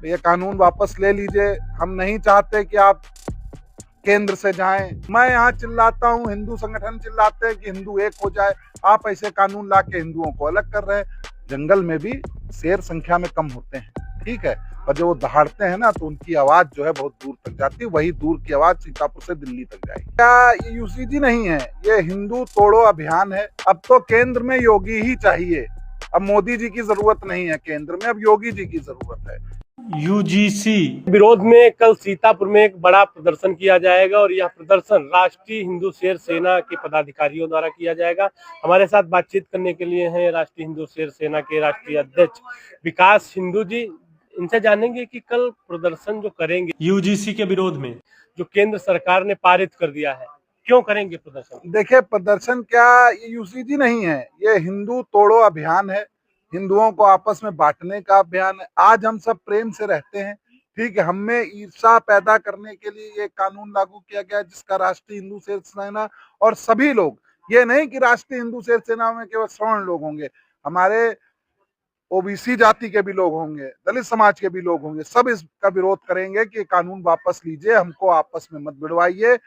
ये कानून वापस ले लीजिए। हम नहीं चाहते कि आप केंद्र से जाएं। मैं यहाँ चिल्लाता हूँ, हिंदू संगठन चिल्लाते हैं कि हिंदू एक हो जाए। आप ऐसे कानून ला के हिंदुओं को अलग कर रहे हैं। जंगल में भी शेर संख्या में कम होते हैं, ठीक है, और जब वो दहाड़ते हैं ना तो उनकी आवाज जो है बहुत दूर तक जाती है। वही दूर की आवाज सीतापुर से दिल्ली तक जाएगी। क्या ये यूसीजी नहीं है, ये हिंदू तोड़ो अभियान है। अब तो केंद्र में योगी ही चाहिए। अब मोदी जी की जरूरत नहीं है केंद्र में, अब योगी जी की जरूरत है। यूजीसी विरोध में कल सीतापुर में एक बड़ा प्रदर्शन किया जाएगा और यह प्रदर्शन राष्ट्रीय हिंदू शेर सेना के पदाधिकारियों द्वारा किया जाएगा। हमारे साथ बातचीत करने के लिए हैं राष्ट्रीय हिंदू शेर सेना के राष्ट्रीय अध्यक्ष विकास हिंदू जी। इनसे जानेंगे कि कल प्रदर्शन जो करेंगे यूजीसी के विरोध में, जो केंद्र सरकार ने पारित कर दिया है, क्यों करेंगे प्रदर्शन? देखिए, प्रदर्शन क्या, ये यूसीजी नहीं है, ये हिंदू तोड़ो अभियान है। हिंदुओं को आपस में बांटने का अभियान है। आज हम सब प्रेम से रहते हैं, ठीक है। हमें ईर्षा पैदा करने के लिए ये कानून लागू किया गया, जिसका राष्ट्रीय हिंदू शेर सेना और सभी लोग, ये नहीं कि राष्ट्रीय हिंदू शेर सेना में केवल सवर्ण लोग होंगे, हमारे ओबीसी जाति के भी लोग होंगे, दलित समाज के भी लोग होंगे, सब इसका विरोध करेंगे कि कानून वापस लीजिए, हमको आपस में मत भिड़वाइए।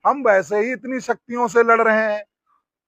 हम वैसे ही इतनी शक्तियों से लड़ रहे हैं,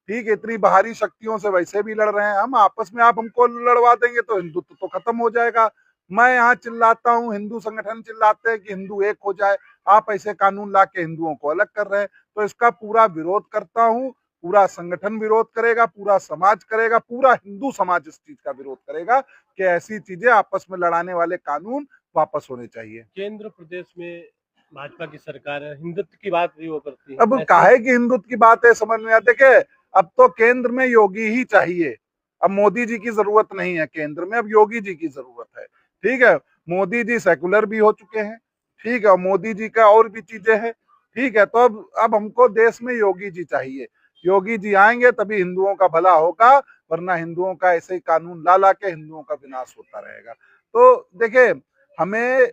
ठीक है, इतनी बाहरी शक्तियों से वैसे भी लड़ रहे हैं। हम आपस में आप हमको लड़वा देंगे तो हिंदुत्व तो खत्म हो जाएगा। मैं यहाँ चिल्लाता हूँ, हिंदू संगठन चिल्लाते हैं कि हिंदू एक हो जाए। आप ऐसे कानून ला के हिंदुओं को अलग कर रहे हैं, तो इसका पूरा विरोध करता हूँ। पूरा संगठन विरोध करेगा, पूरा समाज करेगा, पूरा हिंदू समाज इस चीज का विरोध करेगा कि ऐसी चीजें, आपस में लड़ाने वाले कानून वापस होने चाहिए। केंद्र प्रदेश में भाजपा की सरकार है, हिंदुत्व की बात भी वो करती है। अब काहे की हिंदुत्व की बात है, समझ में आते के अब तो केंद्र में योगी ही चाहिए। अब मोदी जी की जरूरत नहीं है केंद्र में, अब योगी जी की जरूरत है, ठीक है। मोदी जी सेकुलर भी हो चुके हैं, ठीक है, मोदी जी का और भी चीजें हैं, ठीक है। तो अब हमको देश में योगी जी चाहिए। योगी जी आएंगे तभी हिंदुओं का भला होगा, वरना हिंदुओं का ऐसे ही कानून ला ला के हिंदुओं का विनाश होता रहेगा। तो देखिए, हमें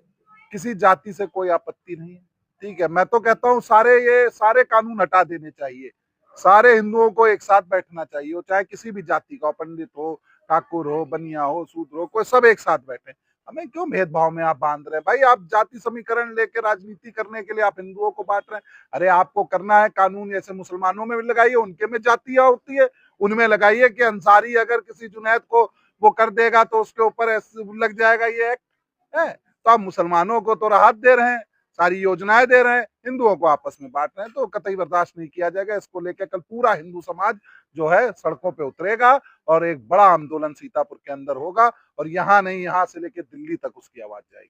किसी जाति से कोई आपत्ति नहीं है, ठीक है। मैं तो कहता हूँ ये सारे कानून हटा देने चाहिए। सारे हिंदुओं को एक साथ बैठना चाहिए, वो चाहे किसी भी जाति का, पंडित हो, ठाकुर हो, बनिया हो, शूद्र हो, कोई सब एक साथ बैठे। हमें क्यों भेदभाव में आप बांध रहे हैं भाई? आप जाति समीकरण लेके राजनीति करने के लिए आप हिंदुओं को बांट रहे हैं। अरे आपको करना है कानून जैसे मुसलमानों में भी लगाइए, उनके में जातियां होती है, उनमें लगाइए कि अंसारी अगर किसी जुनैद को वो कर देगा तो उसके ऊपर लग जाएगा ये एक्ट है। तो आप मुसलमानों को तो राहत दे रहे हैं, सारी योजनाएं दे रहे हैं, हिंदुओं को आपस में बांट रहे हैं, तो कतई बर्दाश्त नहीं किया जाएगा। इसको लेकर कल पूरा हिंदू समाज जो है सड़कों पे उतरेगा और एक बड़ा आंदोलन सीतापुर के अंदर होगा, और यहाँ नहीं, यहाँ से लेकर दिल्ली तक उसकी आवाज जाएगी।